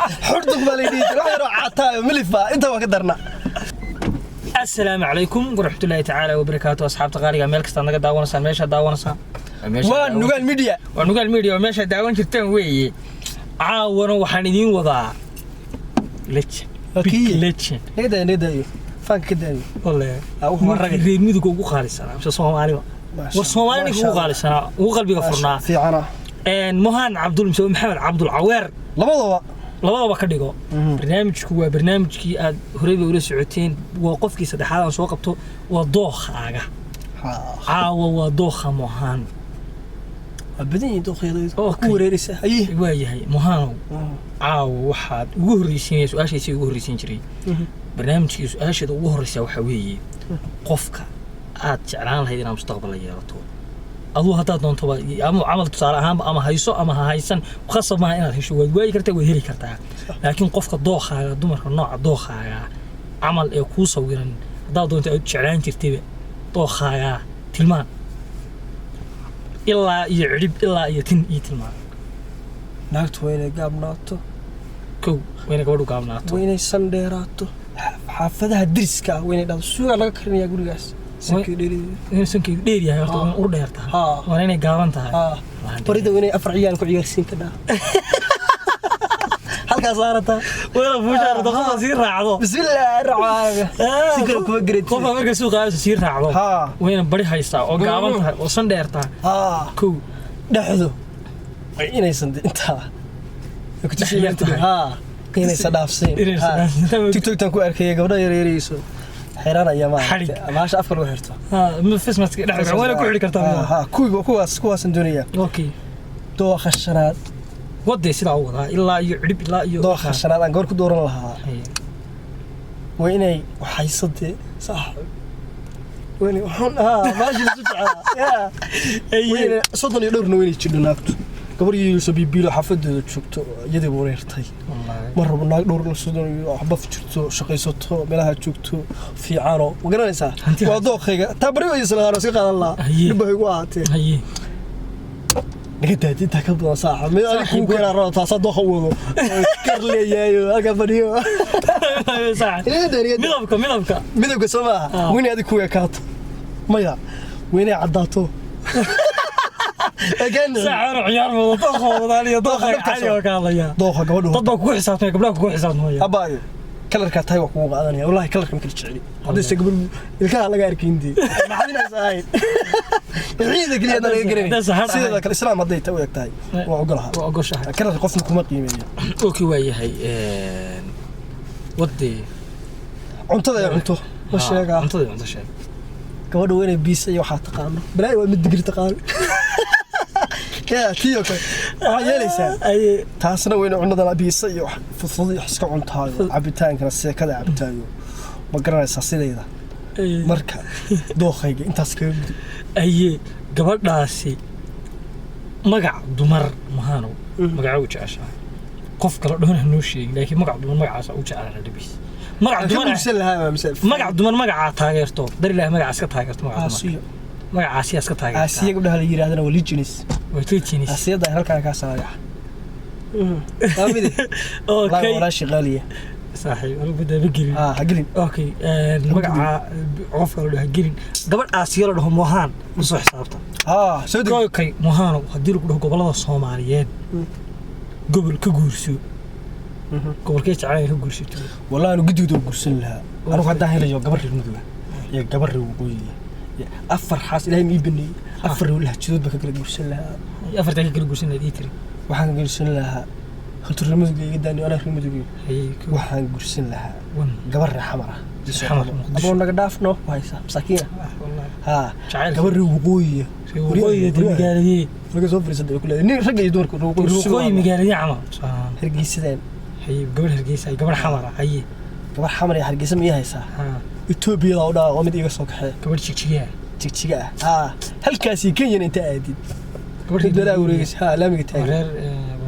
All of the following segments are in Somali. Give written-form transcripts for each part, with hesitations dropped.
حردك باليدي روح يروح عطايو ملفا انت وكدرنا السلام عليكم ورحمة الله تعالى وبركاته أصحاب تقارير ملك استنى داونسان ماشى داونسان ونقال ميديا وماشى داون جرتين وي عاونوا وحنيدين وضع لتش لتش نيدا فانك كده والله مرة غير ميدو كوكو خالص أنا مش صومالي والصومالي كوكو خالص أنا وقلبي غفرنا في عنا مهان عبد المسوي محمد عبد العوير labadaba ka dhigo barnaamijku waa barnaamijkii aad horeyba ula socoteen waa qofkii saddexaad aan soo qabto waa dookhaaga caawa waa dookha mohan abadin dookhayda ku wareerisa ayee waa yahay mohanow caawa waxaad ugu horreysiinaysaa su'aashaysii ugu horreysiin jiray barnaamijkii su'aashada ugu horreysa waxa weeye qofka aad jeclaan lahayd inaad mustaqbal yeelato aduu hadda doonto ama amal tusaale ahaan ama hayso ama haysan khasab ma inaad hesho way kartaa way heli kartaa laakiin qofka dookhaaga dumarka nooca dookhaaga amal ee ku sawiran hadda doonto aad jeclaan jirtay dookhaaga tilmaan ilaa iyo cirib ilaa iyo tin iyo tilmaan naagtu way gaabnaato kow way gabadhu gaabnaato way sandheeraato xaafadaha diriska way dhado suuqa laga karinayaa gurigaas سنكي دير يا هرتا ور ديرتا وانا غابنتها بريده ويني افر عيال ku ciyaarsiin ka dhaa halka saarata wala fuusha dadka sii raacdo bismillaah raaca sikir ku gareed qof marka suuqa sii raacdo wayna bari haysta oo gaabantahay oo san dheerta ku dhaxdo inaysan inta ku tishiyirta inaysan dhaafseen tiktok tan ku arkay gabadha yareerayso حيران أيام ماش أفكر وحرته من فيسمات كده وين أقول لك ها كويس الدنيا أوكي دو خشنات ودي سلا عوضها إلا يعرب إلا دو خشنات أنا قولك دور لها ويني وحيصدي صح ويني وحن ماشي الزبعة يا ويني صدني دور نويني تشيل ناكتو قبل يسوي بيلو حفظ شفته يدي وريرتي مرة بناك دور صدني حبف شفته شقيسته ملها شفته في عانو وقرنيسا ودوخيga tabariyo isla rasi qadan Allah dib ay ugu aatay haye nigadaadi ta ka badan saaxa mid ay ku kala roota sadoo wado kar leeyahay aga fadhiyo saaxa midabka Soomaa wini adi ku yakaato maya wini cadaato أجن سعر عيار موضوع وضالي ضخ عالي وكاليا ضخ قبله طبق كوي حسابنا قبلك كوي حسابنا ويا أباي كلرك تاي وقوق أنا والله كلرك ممكن تشعري هذا يستقبل الكلام على غير كيندي ما حد ينساين العيد كذي أنا يقرني سيدا الإسلام هذا يتوي تاي وأقولها كلرك قفنا كم قيمة أوكي ويا هي ودي عنتظر يا عنتو وش يا جا عنتظر شيء قبله وين بيس يوحى تقارن بلاي وين مدقر تقارن يا تيوك يليسا اي تاسنا وين عندنا لابيس iyo fudud iska cuntaayo cabitaankana seekada cabitaayo ma garanaysa sidayda marka dookhayga intaas ka mid ay gabadhaasi magac dumar mahano magac u jecesha qof kala dhoona noo sheegay laakiin magac dumar magacaas u jecelaana dhibis magac dumar magaca taageerto dar ilaahay magacaas ka taageerto magacaas iska taageerto asiya gabdhaha la yiraahdana waa lijinis وتلتيني أسيادة هلكا كاسايا أميدي أوكي ولا شغالية صحيح أنا بدي بقولين هقولين أوكي مقع عفوا ولا هقولين قبل أسير لهم مهان مصح حسابته سودي أوكي مهان هديله كله قبل هذا الصوماليين قبل كجورسو قبل كيس عاير كجورسو والله أنا قدي ودور قرسن لها أنا قاعد هنا جو قبر المدوة يا قبر وقوي أفر حاس إلهي ميبني أفر ولا جدود بكرة قرسن لها أفر تاكل قرسن لها ديتري وحن قرسن لها خلت الرمز جدا أنا في المدوة وحن قرسن لها قبر حمرة أبغى نقداف نو وهايسا مساكينة ها قبر وقوي وقوي دي مقالدي لقى صفر صدق كله إني رجع يدور وقوي مقالدي عمى هرجيس ذين هي قبر هرجيس هي قبر حمرة هي قبر حمرة يا هرجيس مية هايسا إثيوبيا لا ولا ومد إيجا صقحة قبر تشيكيا هل كاسي كينيا أنت عادي قبر الدولة وريس لا مقتاع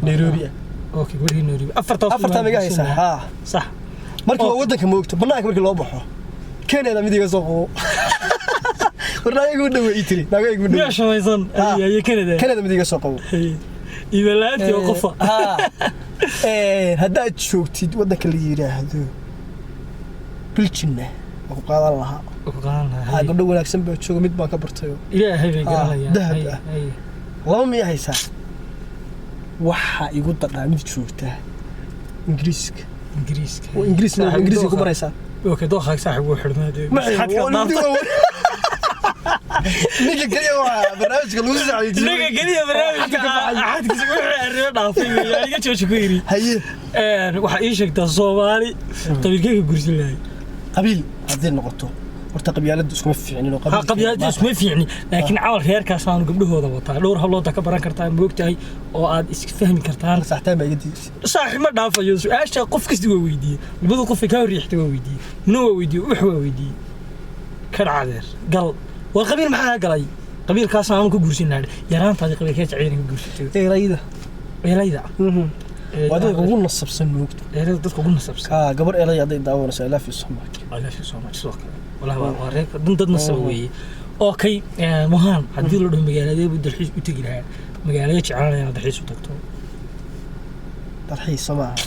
نيروبي أوكي قبر نيروبي أفرت مقايسة صح markii waa wadanka moogto banaanka markii loo baxo Kenya midiga soo qabo warnaaga u dhaweey tiri naaga igu dhaweey meesha waysan ay Kenya midiga soo qabo ibalaanti oo qofa haddaad joogtid waddanka la yidhaahdo biljinna waa ku qaadan lahaa gabdho wanaagsan baa jooga mid baan ka bartayo ilaahay bay garanayaan dahab ah laba miya haysaa waxaa igu dadhaa mid joogtaa ingiriiska oo ingiriiska ku baraysaa اوكي دوخك صاحب وحرمه ninka kaliya waa barnaamijka lagu socday ninka kaliya barnaamijka axadka wuxuu dhaafay aniga jooji ku yiri haye waxa ii sheegtaa Soomaali qabiilkayga gursi lahay qabiil hadii noqoto horta qabyaaladu isma fiicnin oo qabyaaladu isma fiicnin laakiin caawal reerkaas aan gabdhahooda wataa dhowr hablood ka baran kartaa moogtahay oo aad iska fahmi kartaan saxtaan ma yadiis saaxiib ma dhaafayo su'aasha qof kasta waa weydiiyay labada qof ka riixtay waa weydiiyay noo waa weydiiyay wax waa weydiiyay karcadeer gal والقبيل maxaa galay qabiilkaas aan ku guursinaa yaraantaadi qabiilka jacayl ku guursatay eelayda wada ugu nasabsan moogto dadka ugu nasabsan gabar eelay aday daawanayso ilaa fi Soomaali soo kale wallahi waa reer dad nasab weey okay muhaan hadii la dhaho magaalada buu dalxiis u tagi lahaa magaalada jecelaanayna dalxiis u tagto dalxiis Soomaali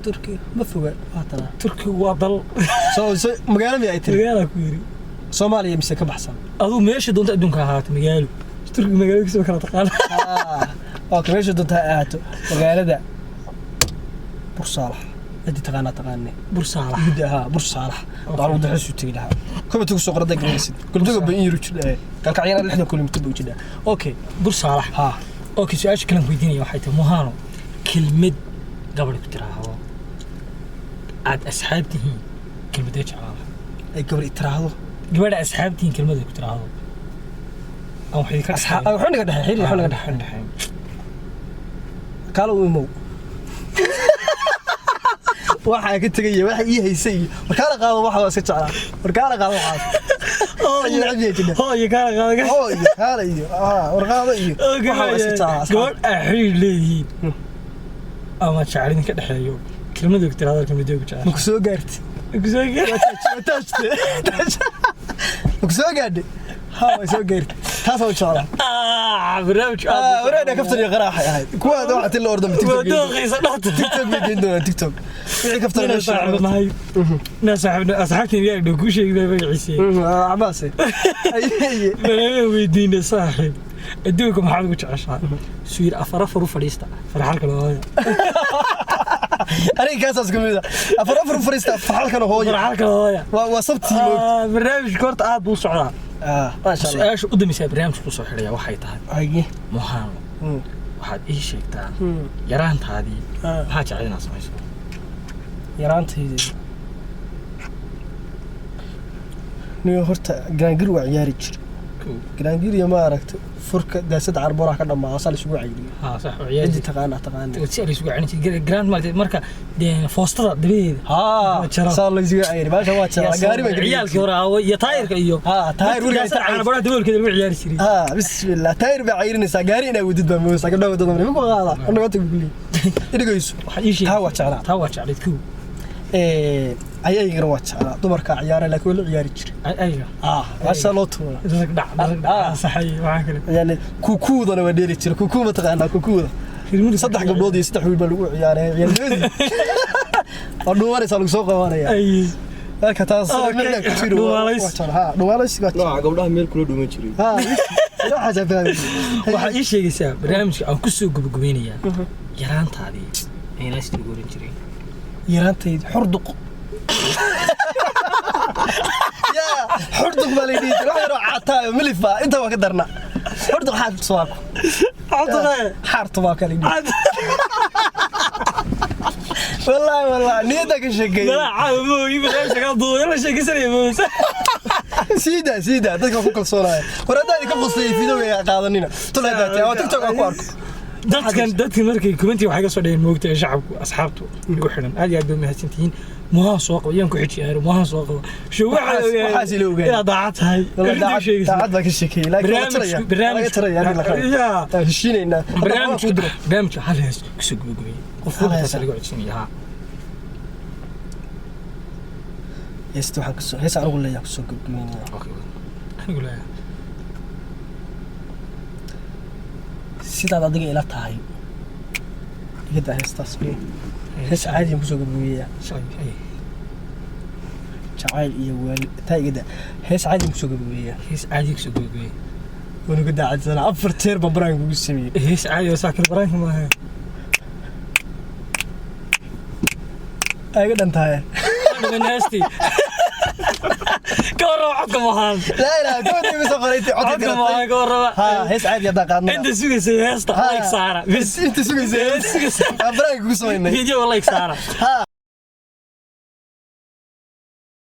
Turkiga ma foga waatana Turkiga waa dal soo magaalada ay tahay magaalada ku yiri Soomaaliya mise ka baxsan aduu meesha doonta adduunka ahaato magaalo Turkiga magaalada soo kala taqaan oo meesha doonta ahaato magaalada Bursalax hadii taqaanay Bursalax gudaha Bursalax daaru dalxiis u tagi lahaa kuma tugu soo qorday galeysid kulduga baan yiri jiray kalka ciyaar 60 kilomitir buu jiraa okay Bursalax ha okay su'aasha kale weydiinaya waxay tahay muhaano kelmad gabadh ku tiraahdo aad asxaabtihiin kelmad ay jeclaan ay gabadh tiraahdo gabadh asxaabtihiin kelmad ay ku tiraahdo oo waxay ka asxaab waxaan naga dhaxay waxaan naga dhaxay kala uu mow waxa ka tagay waxa ii haysay markaa qaado waxa waa iska jeclaa markaa qaado waxa oo iyo kala iyo warqaado iyo waxa iska jeclaa gabadh axii leeyihiin ama jacayl ka dhaxeeyo kelmadu ku tiraahdo kelmadu ku jecel ku soo gaartay ku soo gaadhay ha way soo gaartay taas oo jecel barnaamij waraad ka fadhiyo qaraaxay ahayd kuwa waxa la ordo TikTok wixii ka fadhiyo saaxiibnahay asxaabtayda yaa ku sheegay magaciisa abaase ay weydiinay saaxiib adduunka maxaad ugu jeceshahay suur afar u fadhiista farxalka hooyo أنا كاسس كميدا أفرفر فريستا فحالك أنا هويا فحالك هويا وصبتي برنامج كورت بو سعرا ما شاء الله إيش قدامي سا برنامج بو سعرا وحي تهاد أيه مهان واحد إيش شيكتا يرانت هذه هاج علينا سميسو يرانت هذه نيو هرتا جرانجر وعياري جري جرانجر يا ما عرفت فرك داسد عربورة كذا ما أصل شو عيدي صح عيادي تقانا وتسألي شو يعني جراند مركا دين فوسطة دبيد صار لي شو عيدي ما شاء الله قاري عيال كورة يطاير كأيو طاير ولا أنا برا دول كذا عيال سري بسم الله طاير بعيرني سجارينا ودد بموس كذا ودد بموس مو غلط أنا قلت بقولي إيه جويس هوا شعلات كو أي جروات على دمرك عيار لك ولا عيار يجري أيوة ما شاء الله طول صحيح معاك يعني كوكو ذا ودير يجري كوكو ما تقعنا كوكو صدق قبل ودي يستحوي بالو عيار يعني النوار يسالك سوق وانا يعني كتاس كثير نواليس لا قبلها ميل كله دوم يجري لا حاجة فاهم واحد إيش يسوي برنامج أو كسو قبقبينيا يران تادي أي ناس تقول يجري يرانتي حردق يا حردق باليدي روح يروح عطايا ملفا انت ما قدرنا حردق حاد صواك حارت ما كان يدي والله نيتك شقي لا عاومو يبغى شغال ضو يلا شقي سري موس سيدا dadka ku kalsoonaya waradaadi ka qosay fiidowga qaadanina tulaadaati oo TikTok ku arko dadka markay commenti waxay ka soo dhayeen moogtay shacabku asxaabtu ugu xiran aad iyo aad bay mahadsantihiin muhaan soo qabo yaan ku xijiyay muhaan soo qabo shuu waxa si loo ogaay daacad tahay daacad ba ka sheekay laakiin barnaamij la heshiinayna barnaamij halees ku soo gubay qof walba saliga codsanaya yeesto waxa ka soo hees aan ugu leeyahay ku soo gubay anigu leeyahay sidaad adiga ila tahay يدا هيستاس بيه هيس عادي مسوق بويا جعيل إيه وال تاي كده هيس عادي مسوق بويا هيس عادي مسوق بويا ونو قد عاد أنا أفر تير ببرانك وقسمي هيس عادي وساكن برانك ما هي أي قد أنت هاي أنا ناستي كورة عدكم وهان لا كوني مسافرتي عدكم وهان كورة ها هيس عادي يدا قادنا أنت سوي سي هيستا الله يكسارة بس أنت سوي زي برانك وقسمي فيديو الله يكسارة ها